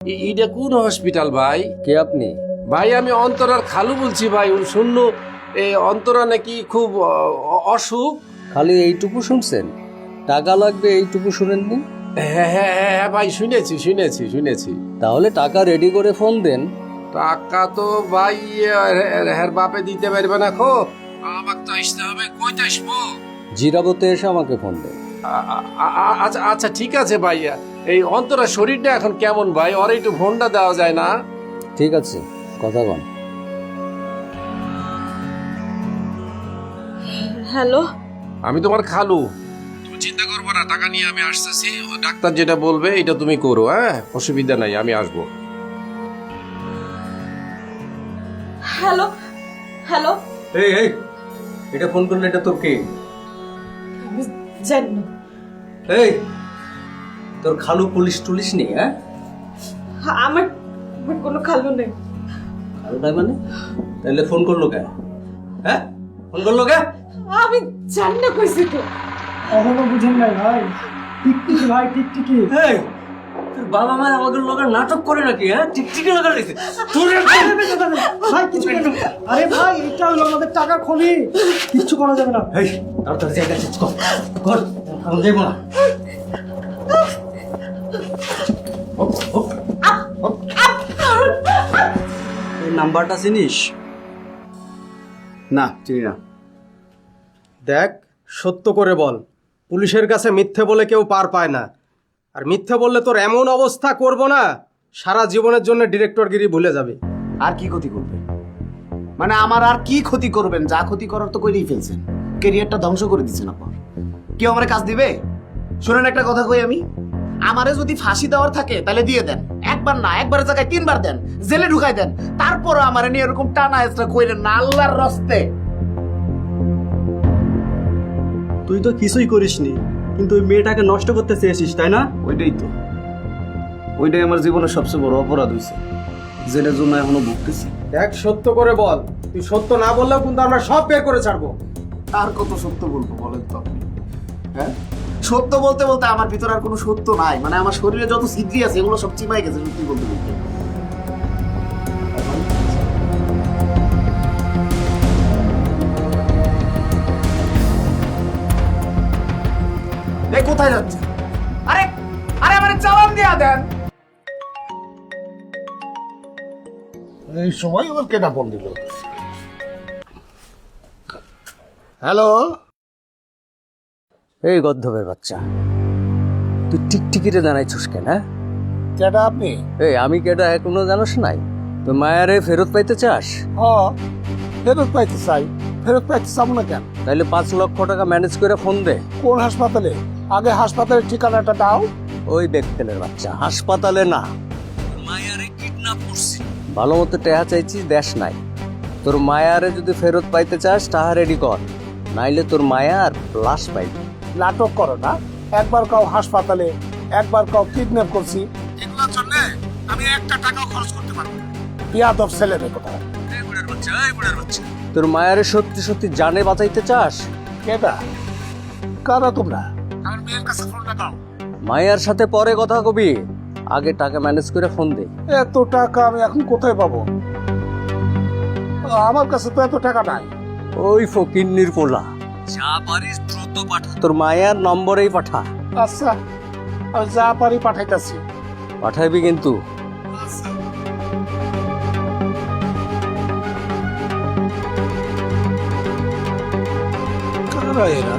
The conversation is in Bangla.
এটা কোন হসপিটাল ভাই? কে আপনি? ভাই আমি অন্তরার খালু বলছি ভাই। শুনল এই অন্তরা নাকি খুব অসুখ। খালি এইটুকু শুনছেন? টাকা লাগবে এইটুকু শুনেননি? হ্যাঁ হ্যাঁ হ্যাঁ ভাই, শুনেছি। তাহলে টাকা রেডি করে ফোন দেন। টাকা তো ভাই হের বাপে দিতে পারবে না। খো আমাকে তো আসতে হবে। কইতে আসবো? জিরাবতে এসে আমাকে ফোন দেন। আচ্ছা আচ্ছা ঠিক আছে ভাই। এই অন্তরার শরীরটা এখন কেমন ভাই? ওর একটু ফোনটা দেওয়া যায় না? ঠিক আছে, কথা বল। হ্যালো, আমি তোমার খালু। তুমি চিন্তা করবো না, টাকা নিয়ে আমি আসতেছি। ও ডাক্তার যেটা বলবে এটা তুমি করো। হ্যাঁ, অসুবিধা নাই, আমি আসবো। Hello, hello. এই এটা ফোন করলে এটা তোর কে? আমি জানি না। এই তোর খালু পুলিশ টুলিশ নেই? হ্যাঁ, আমার কোনো খালু নেই। খালু নাই মানে? তাহলে ফোন করলো কে? হ্যাঁ, ফোন করলো কে? আমি জানি না কইছি তো। এখনো বুঝেন নাই ভাই? টিকটিকি ভাই, টিকটিকি। এই তোর বাবা মা আমাদের লোকের নাটক করে নাকি? হ্যাঁ, টিকটিকি লাগা লাগছে তোর। ভাই কিছু কেন? আরে ভাই এটা হলো আমাদের টাকা খনি, কিচ্ছু করা যাবে না। এই তাড়াতাড়ি জায়গা চেঞ্জ কর কর, আমি দেবো না। এই নাম্বারটা চিনিস? না, চিনি না। দেখ, সত্য করে বল। পুলিশের কাছে মিথ্যে বলে কেউ পার পায় না। আর মিথ্যে বললে তোর এমন অবস্থা করব না, সারা জীবনের জন্য ডিরেক্টরগিরি ভুলে যাবে। আর কি ক্ষতি করবেন? মানে আমার আর কি ক্ষতি করবেন? যা ক্ষতি করার তো করেই ফেলছেন। ক্যারিয়ারটা ধ্বংস করে দিচ্ছেন আপনার। কেউ আমার কাজ দিবে? শুনেন একটা কথা কই আমি, আমারে যদি ফাঁসি দেওয়ার থাকে তাহলে দিয়ে দেন। একবার না, একবারের জায়গায় 3 বার দেন, জেলে ঢুকাই দেন। তারপরও আমারে নিয়ে এরকম টানা হেঁচড়া কইরেন না, আল্লাহর রস্তে। তুই তো কিছুই করিসনি, কিন্তু ওই মেয়েটাকে নষ্ট করতে চেয়েছিস, তাই না? ওইটাই আমার জীবনের সবচেয়ে বড় অপরাধ হয়েছে, যেটার জন্য এখনো ভুগতেছি। দেখ, সত্য করে বল। তুই সত্য না বললেও কিন্তু আমরা সব বের করে ছাড়বো। আর কত সত্য বলবো বলেন তো আপনি? হ্যাঁ, সত্য বলতে বলতে আমার ভিতরে আর কোনো সত্য নাই। মানে আমার শরীরে যত ছিদ্রি আছে এগুলো সব চিমাই গেছে সত্যি বলতে বলতে। এই কোথায় যাচ্ছে? আরে আরে আমারে চালান দিয়া দেন। এই সময় আবার কেনা ফোন দিল? হ্যালো, এই গদ্ধবের বাচ্চা, তুই টিকটিকিতে দাঁড়াইছিস কেন? হ্যাঁ, কেটা আপনি? এই আমি কেটা এখনো জানোস নাই? তুই মায়ারে ফেরত পাইতে চাস? ফেরত পাইতে চাই। ফেরত পাইতে চাবো না কেন? তাইলে 5 লক্ষ টাকা ম্যানেজ করে ফোন দে। কোন হাসপাতালে? আগে হাসপাতালের ঠিকানাটা দাও। ওই বেকতেলের বাচ্চা, হাসপাতালে না, মায়ারে কিডন্যাপ করছি। ভালো মতো টেহা চাইছি, দেশ নাই। তোর মায়ারে যদি ফেরত পাইতে চাস টাহা রেডি কর, নাইলে তোর মায়ার লাশ পাইবি। নাটক করো না। একবার কাউ হাসপাতালে, একবার কাউ কিডন্যাপ করছি, এগুলোর জন্য আমি একটা টাকাও খরচ করতে পারবো না। বিয়াদব ছেলে রে কোথায়? তোর মায়ারে সত্যি সত্যি জানে বাঁচাইতে চাস? কেটা? কারা তোমরা? আমার মেয়ের কাছে ফোনটা দাও। মায়ার সাথে পরে কথা কবি, আগে টাকা ম্যানেজ করে ফোন দে। এত টাকা আমি এখন কোথায় পাবো? আমার কাছে তো এত টাকা নাই। ওই ফকিন্নির পোলা, যা পারিস দ্রুত পাঠা, তোর মায়ার নম্বরেই পাঠা। আচ্ছা, আমি যা পারি পাঠাইতেছি। পাঠাইবি কিন্তু। কারা এরা?